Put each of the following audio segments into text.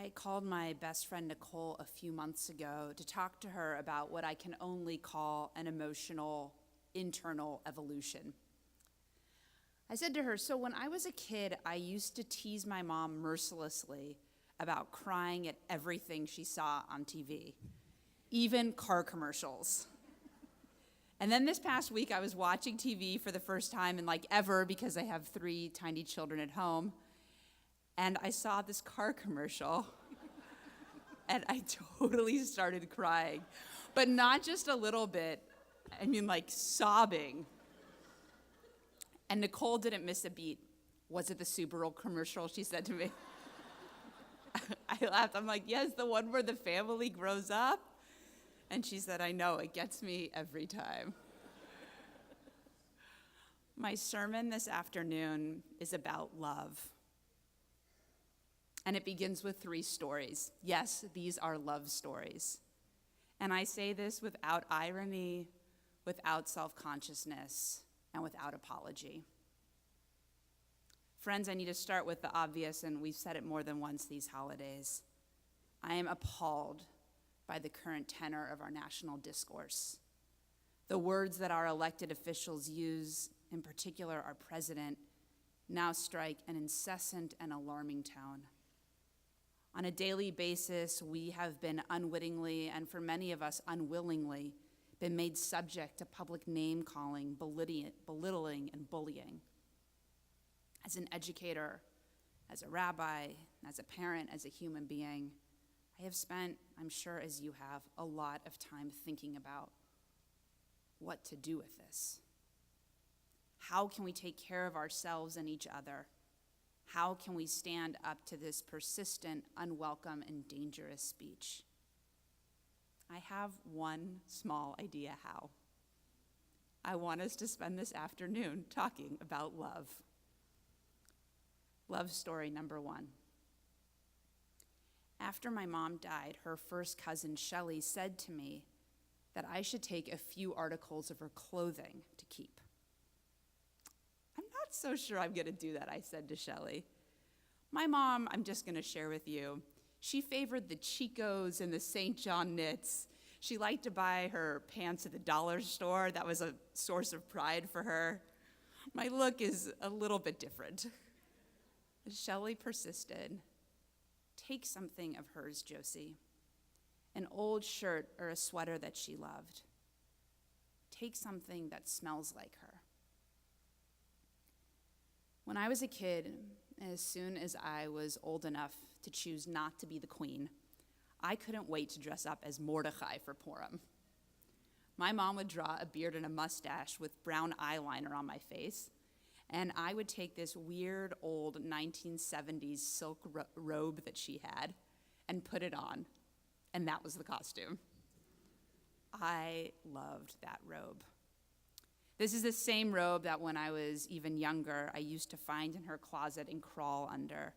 I called my best friend Nicole a few months ago to talk to her about what I can only call an emotional internal evolution. I said to her, so when I was a kid, I used to tease my mom mercilessly about crying at everything she saw on TV, even car commercials. And then this past week, I was watching TV for the first time in ever because I have 3 tiny children at home. And I saw this car commercial, and I totally started crying. But not just a little bit, I mean sobbing. And Nicole didn't miss a beat. Was it the Subaru commercial, she said to me. I laughed, I'm like, yes, the one where the family grows up. And she said, I know, it gets me every time. My sermon this afternoon is about love. And it begins with 3 stories. Yes, these are love stories. And I say this without irony, without self-consciousness, and without apology. Friends, I need to start with the obvious, and we've said it more than once these holidays. I am appalled by the current tenor of our national discourse. The words that our elected officials use, in particular our president, now strike an incessant and alarming tone. On a daily basis, we have been unwittingly, and for many of us unwillingly, been made subject to public name-calling, belittling, and bullying. As an educator, as a rabbi, as a parent, as a human being, I have spent, I'm sure as you have, a lot of time thinking about what to do with this. How can we take care of ourselves and each other? How can we stand up to this persistent, unwelcome, and dangerous speech? I have one small idea how. I want us to spend this afternoon talking about love. Love story number 1. After my mom died, her first cousin, Shelley, said to me that I should take a few articles of her clothing to keep. I'm not so sure I'm going to do that, I said to Shelley. My mom, I'm just going to share with you, she favored the Chicos and the St. John knits. She liked to buy her pants at the dollar store. That was a source of pride for her. My look is a little bit different. Shelley persisted. Take something of hers, Jocee. An old shirt or a sweater that she loved. Take something that smells like her. When I was a kid, as soon as I was old enough to choose not to be the queen, I couldn't wait to dress up as Mordecai for Purim. My mom would draw a beard and a mustache with brown eyeliner on my face, and I would take this weird old 1970s silk robe that she had and put it on, and that was the costume. I loved that robe. This is the same robe that when I was even younger, I used to find in her closet and crawl under,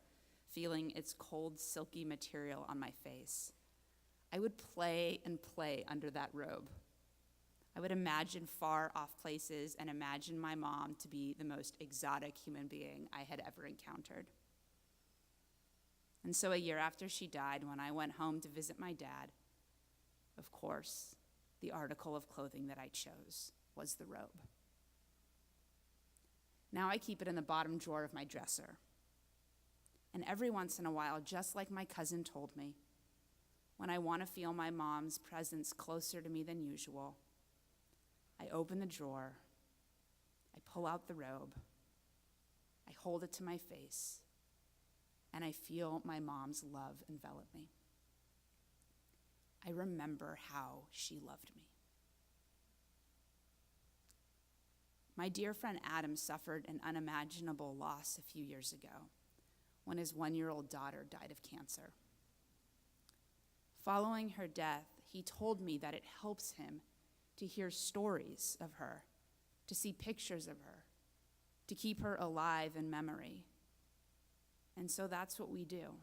feeling its cold, silky material on my face. I would play and play under that robe. I would imagine far off places and imagine my mom to be the most exotic human being I had ever encountered. And so a year after she died, when I went home to visit my dad, of course, the article of clothing that I chose was the robe. Now I keep it in the bottom drawer of my dresser. And every once in a while, just like my cousin told me, when I want to feel my mom's presence closer to me than usual, I open the drawer, I pull out the robe, I hold it to my face, and I feel my mom's love envelop me. I remember how she loved me. My dear friend Adam suffered an unimaginable loss a few years ago when his 1-year-old daughter died of cancer. Following her death, he told me that it helps him to hear stories of her, to see pictures of her, to keep her alive in memory. And so that's what we do.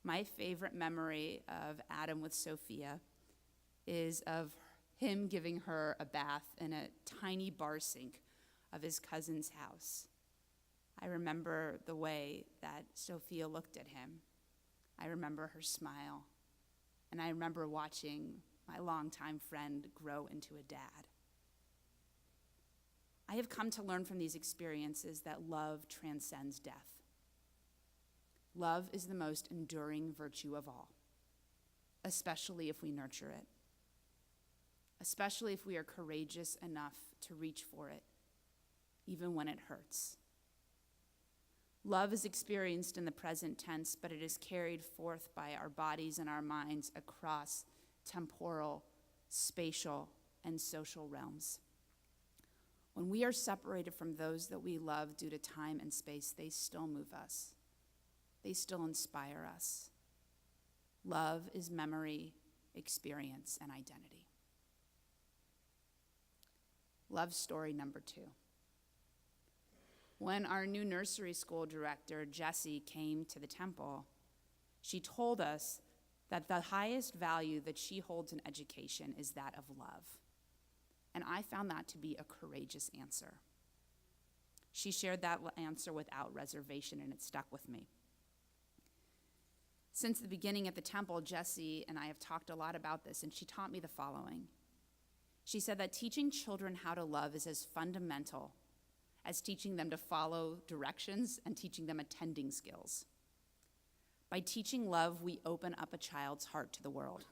My favorite memory of Adam with Sophia is of him giving her a bath in a tiny bar sink of his cousin's house. I remember the way that Sophia looked at him, I remember her smile, and I remember watching my longtime friend grow into a dad. I have come to learn from these experiences that love transcends death. Love is the most enduring virtue of all, especially if we nurture it, especially if we are courageous enough to reach for it, even when it hurts. Love is experienced in the present tense, but it is carried forth by our bodies and our minds across temporal, spatial, and social realms. When we are separated from those that we love due to time and space, they still move us. They still inspire us. Love is memory, experience, and identity. Love story number 2. When our new nursery school director, Jocee, came to the temple, she told us that the highest value that she holds in education is that of love. And I found that to be a courageous answer. She shared that answer without reservation, and it stuck with me. Since the beginning at the temple, Jocee and I have talked a lot about this, and she taught me the following. She said that teaching children how to love is as fundamental as teaching them to follow directions and teaching them attending skills. By teaching love, we open up a child's heart to the world.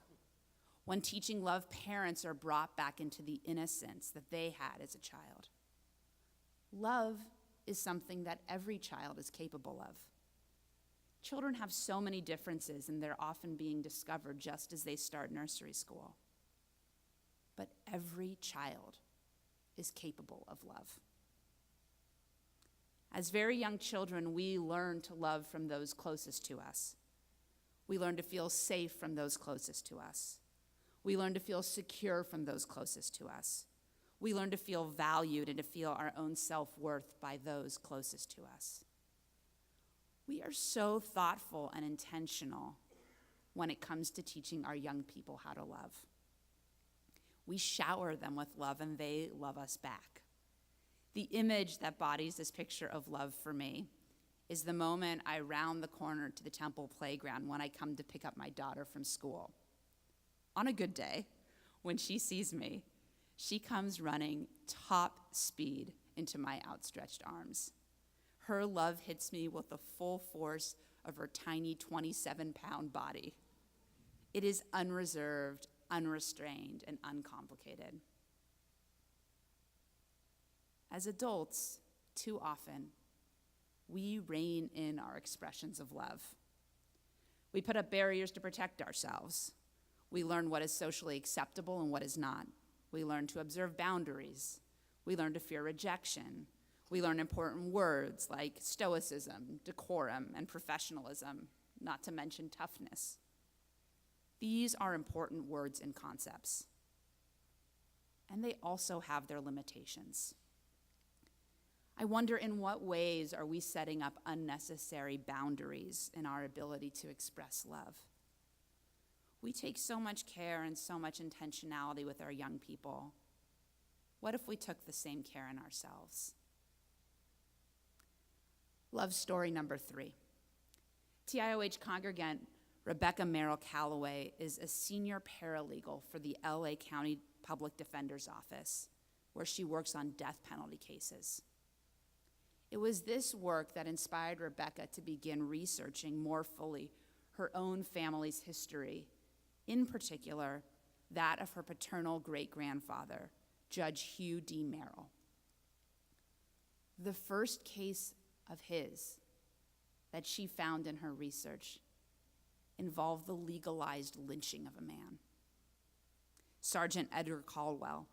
When teaching love, parents are brought back into the innocence that they had as a child. Love is something that every child is capable of. Children have so many differences, and they're often being discovered just as they start nursery school. But every child is capable of love. As very young children, we learn to love from those closest to us. We learn to feel safe from those closest to us. We learn to feel secure from those closest to us. We learn to feel valued and to feel our own self-worth by those closest to us. We are so thoughtful and intentional when it comes to teaching our young people how to love. We shower them with love, and they love us back. The image that bodies this picture of love for me is the moment I round the corner to the temple playground when I come to pick up my daughter from school. On a good day, when she sees me, she comes running top speed into my outstretched arms. Her love hits me with the full force of her tiny 27-pound body. It is unreserved, unrestrained, and uncomplicated. As adults, too often, we rein in our expressions of love. We put up barriers to protect ourselves. We learn what is socially acceptable and what is not. We learn to observe boundaries. We learn to fear rejection. We learn important words like stoicism, decorum, and professionalism, not to mention toughness. These are important words and concepts. And they also have their limitations. I wonder, in what ways are we setting up unnecessary boundaries in our ability to express love? We take so much care and so much intentionality with our young people. What if we took the same care in ourselves? Love story number 3. TIOH congregant Rebecca Merrill Calloway is a senior paralegal for the LA County Public Defender's Office, where she works on death penalty cases. It was this work that inspired Rebecca to begin researching more fully her own family's history, in particular, that of her paternal great-grandfather, Judge Hugh D. Merrill. The first case of his that she found in her research involved the legalized lynching of a man. Sergeant Edgar Caldwell,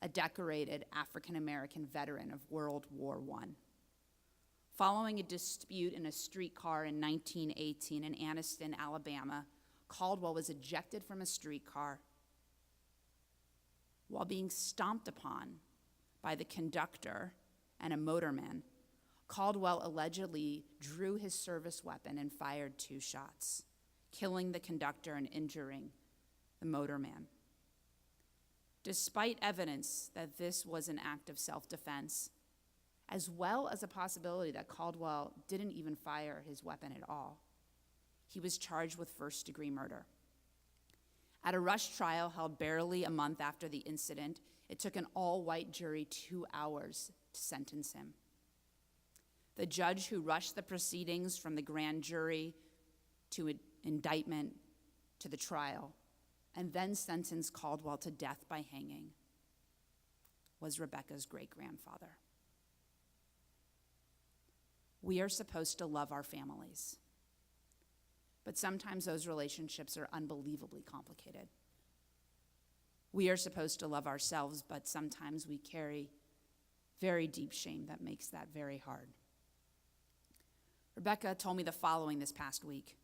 a decorated African-American veteran of World War I. Following a dispute in a streetcar in 1918 in Anniston, Alabama, Caldwell was ejected from a streetcar while being stomped upon by the conductor and a motorman. Caldwell allegedly drew his service weapon and fired 2 shots, killing the conductor and injuring the motorman. Despite evidence that this was an act of self-defense, as well as a possibility that Caldwell didn't even fire his weapon at all, he was charged with first-degree murder. At a rush trial held barely a month after the incident, it took an all-white jury 2 hours to sentence him. The judge who rushed the proceedings from the grand jury to indictment to the trial and then sentenced Caldwell to death by hanging was Rebecca's great-grandfather. We are supposed to love our families, but sometimes those relationships are unbelievably complicated. We are supposed to love ourselves, but sometimes we carry very deep shame that makes that very hard. Rebecca told me the following this past week.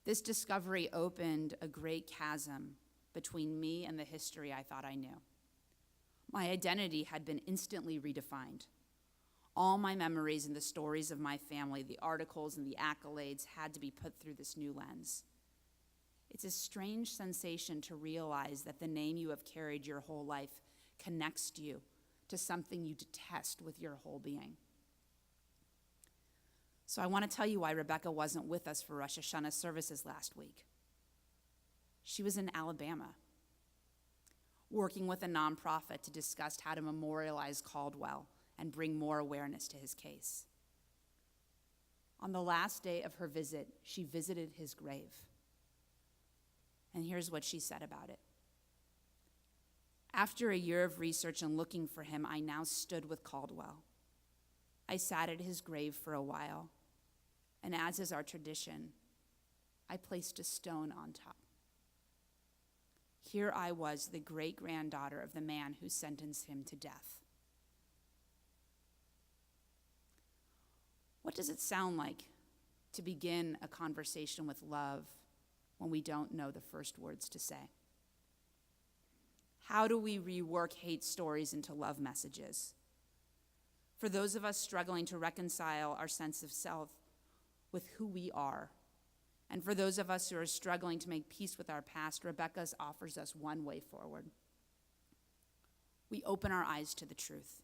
This discovery opened a great chasm between me and the history I thought I knew. My identity had been instantly redefined. All my memories and the stories of my family, the articles and the accolades had to be put through this new lens. It's a strange sensation to realize that the name you have carried your whole life connects you to something you detest with your whole being. So I want to tell you why Rebecca wasn't with us for Rosh Hashanah services last week. She was in Alabama, working with a nonprofit to discuss how to memorialize Caldwell and bring more awareness to his case. On the last day of her visit, she visited his grave. And here's what she said about it. After a year of research and looking for him, I now stood with Caldwell. I sat at his grave for a while, and as is our tradition, I placed a stone on top. Here I was, the great-granddaughter of the man who sentenced him to death. What does it sound like to begin a conversation with love when we don't know the first words to say? How do we rework hate stories into love messages? For those of us struggling to reconcile our sense of self with who we are, and for those of us who are struggling to make peace with our past, Rebecca offers us one way forward. We open our eyes to the truth.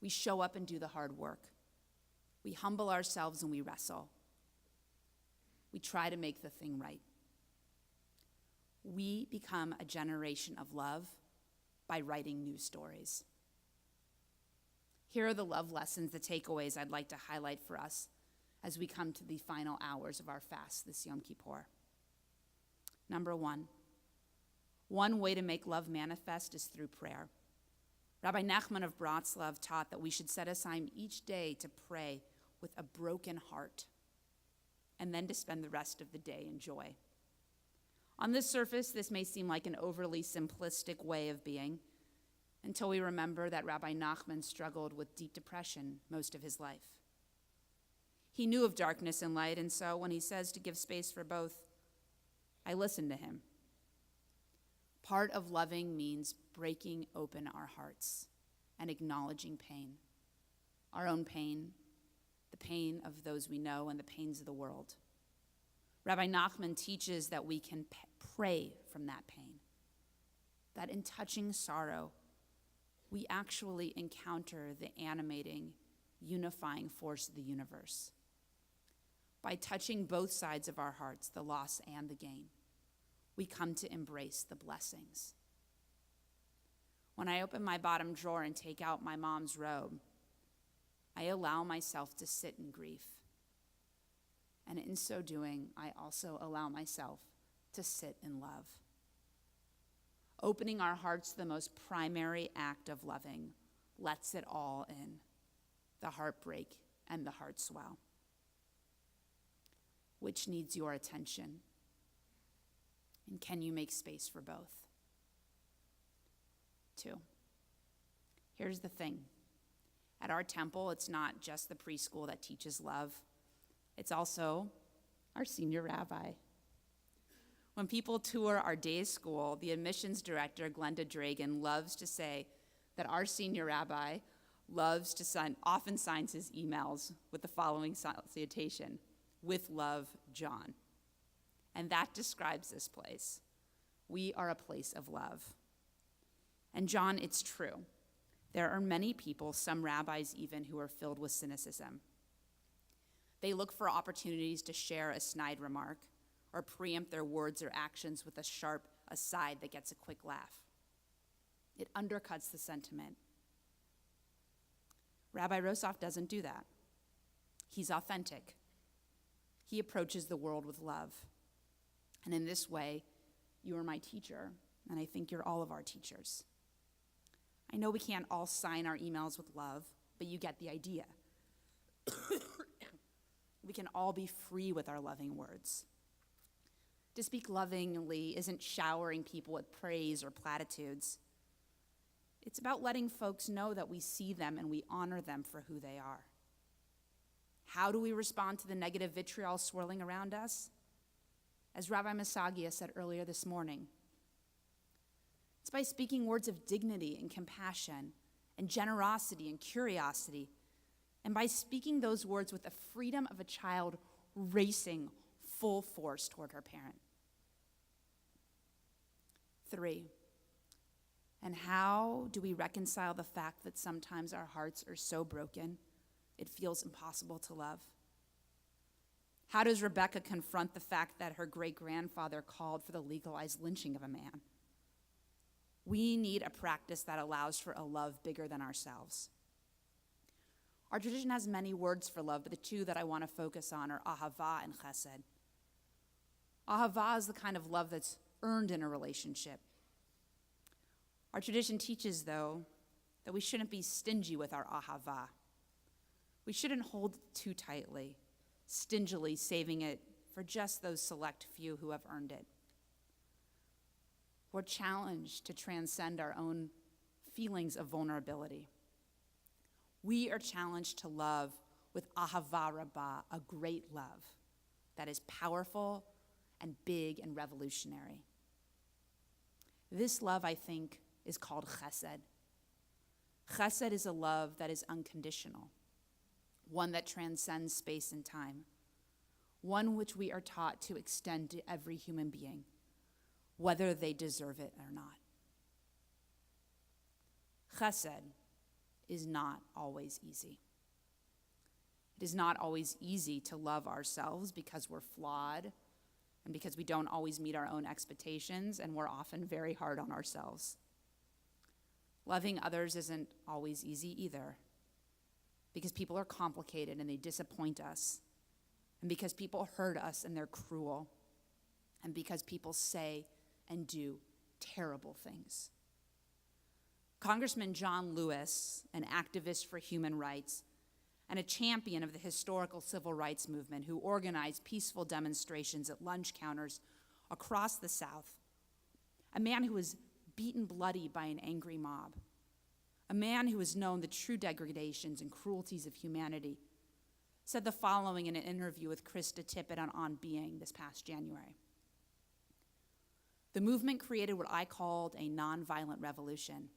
We show up and do the hard work. We humble ourselves and we wrestle. We try to make the thing right. We become a generation of love by writing new stories. Here are the love lessons, the takeaways I'd like to highlight for us as we come to the final hours of our fast this Yom Kippur. Number one way to make love manifest is through prayer. Rabbi Nachman of Bratslav taught that we should set aside each day to pray with a broken heart and then to spend the rest of the day in joy. On the surface, this may seem like an overly simplistic way of being until we remember that Rabbi Nachman struggled with deep depression most of his life. He knew of darkness and light, and so when he says to give space for both, I listen to him. Part of loving means breaking open our hearts and acknowledging pain, our own pain, the pain of those we know, and the pains of the world. Rabbi Nachman teaches that we can pray from that pain, that in touching sorrow, we actually encounter the animating, unifying force of the universe. By touching both sides of our hearts, the loss and the gain, we come to embrace the blessings. When I open my bottom drawer and take out my mom's robe, I allow myself to sit in grief. And in so doing, I also allow myself to sit in love. Opening our hearts to the most primary act of loving lets it all in, the heartbreak and the heart swell. Which needs your attention? And can you make space for both? 2, here's the thing. At our temple, it's not just the preschool that teaches love. It's also our senior rabbi. When people tour our day school, the admissions director, Glenda Dragan, loves to say that our senior rabbi often signs his emails with the following salutation, "With love, John." And that describes this place. We are a place of love. And John, it's true. There are many people, some rabbis even, who are filled with cynicism. They look for opportunities to share a snide remark or preempt their words or actions with a sharp aside that gets a quick laugh. It undercuts the sentiment. Rabbi Rossoff doesn't do that. He's authentic. He approaches the world with love. And in this way, you are my teacher, and I think you're all of our teachers. I know we can't all sign our emails with love, but you get the idea. We can all be free with our loving words. To speak lovingly isn't showering people with praise or platitudes. It's about letting folks know that we see them and we honor them for who they are. How do we respond to the negative vitriol swirling around us? As Rabbi Masagia said earlier this morning, it's by speaking words of dignity and compassion and generosity and curiosity, and by speaking those words with the freedom of a child racing full force toward her parent. 3, and how do we reconcile the fact that sometimes our hearts are so broken it feels impossible to love? How does Rebecca confront the fact that her great-grandfather called for the legalized lynching of a man? We need a practice that allows for a love bigger than ourselves. Our tradition has many words for love, but the two that I want to focus on are ahava and chesed. Ahava is the kind of love that's earned in a relationship. Our tradition teaches, though, that we shouldn't be stingy with our ahava. We shouldn't hold it too tightly, stingily saving it for just those select few who have earned it. We're challenged to transcend our own feelings of vulnerability. We are challenged to love with ahava rabbah, a great love that is powerful and big and revolutionary. This love, I think, is called chesed. Chesed is a love that is unconditional, one that transcends space and time, one which we are taught to extend to every human being, whether they deserve it or not. Chesed is not always easy. It is not always easy to love ourselves because we're flawed and because we don't always meet our own expectations, and we're often very hard on ourselves. Loving others isn't always easy either, because people are complicated and they disappoint us, and because people hurt us and they're cruel, and because people say and do terrible things. Congressman John Lewis, an activist for human rights and a champion of the historical civil rights movement who organized peaceful demonstrations at lunch counters across the South, a man who was beaten bloody by an angry mob, a man who has known the true degradations and cruelties of humanity, said the following in an interview with Krista Tippett on Being this past January. The movement created what I called a nonviolent revolution.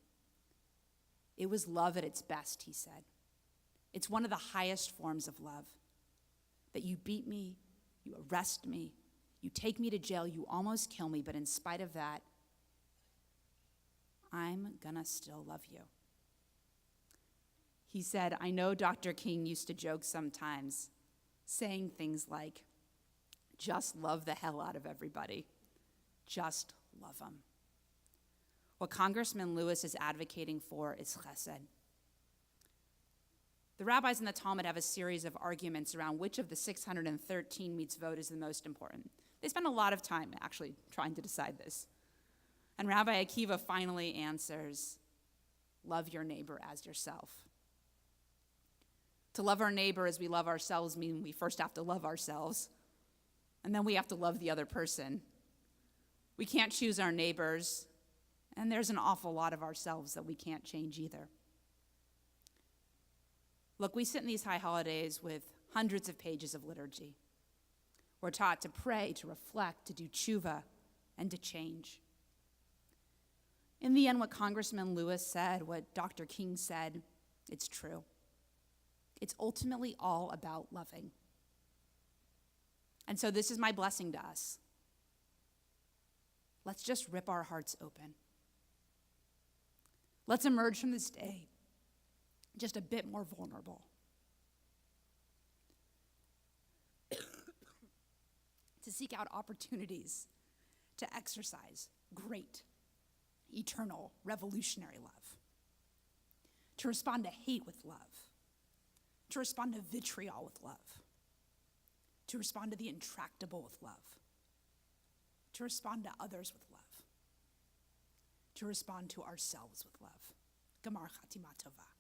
It was love at its best, he said. It's one of the highest forms of love. That you beat me, you arrest me, you take me to jail, you almost kill me, but in spite of that, I'm gonna still love you. He said, I know Dr. King used to joke sometimes, saying things like, just love the hell out of everybody. Just love them. What Congressman Lewis is advocating for is chesed. The rabbis in the Talmud have a series of arguments around which of the 613 mitzvot is the most important. They spend a lot of time actually trying to decide this. And Rabbi Akiva finally answers, love your neighbor as yourself. To love our neighbor as we love ourselves means we first have to love ourselves, and then we have to love the other person. We can't choose our neighbors, and there's an awful lot of ourselves that we can't change either. Look, we sit in these high holidays with hundreds of pages of liturgy. We're taught to pray, to reflect, to do tshuva, and to change. In the end, what Congressman Lewis said, what Dr. King said, it's true. It's ultimately all about loving. And so this is my blessing to us. Let's just rip our hearts open. Let's emerge from this day just a bit more vulnerable. to seek out opportunities to exercise great, eternal, revolutionary love, to respond to hate with love, to respond to vitriol with love, to respond to the intractable with love, to respond to others with love, to respond to ourselves with love. Gamar Chatima Tova.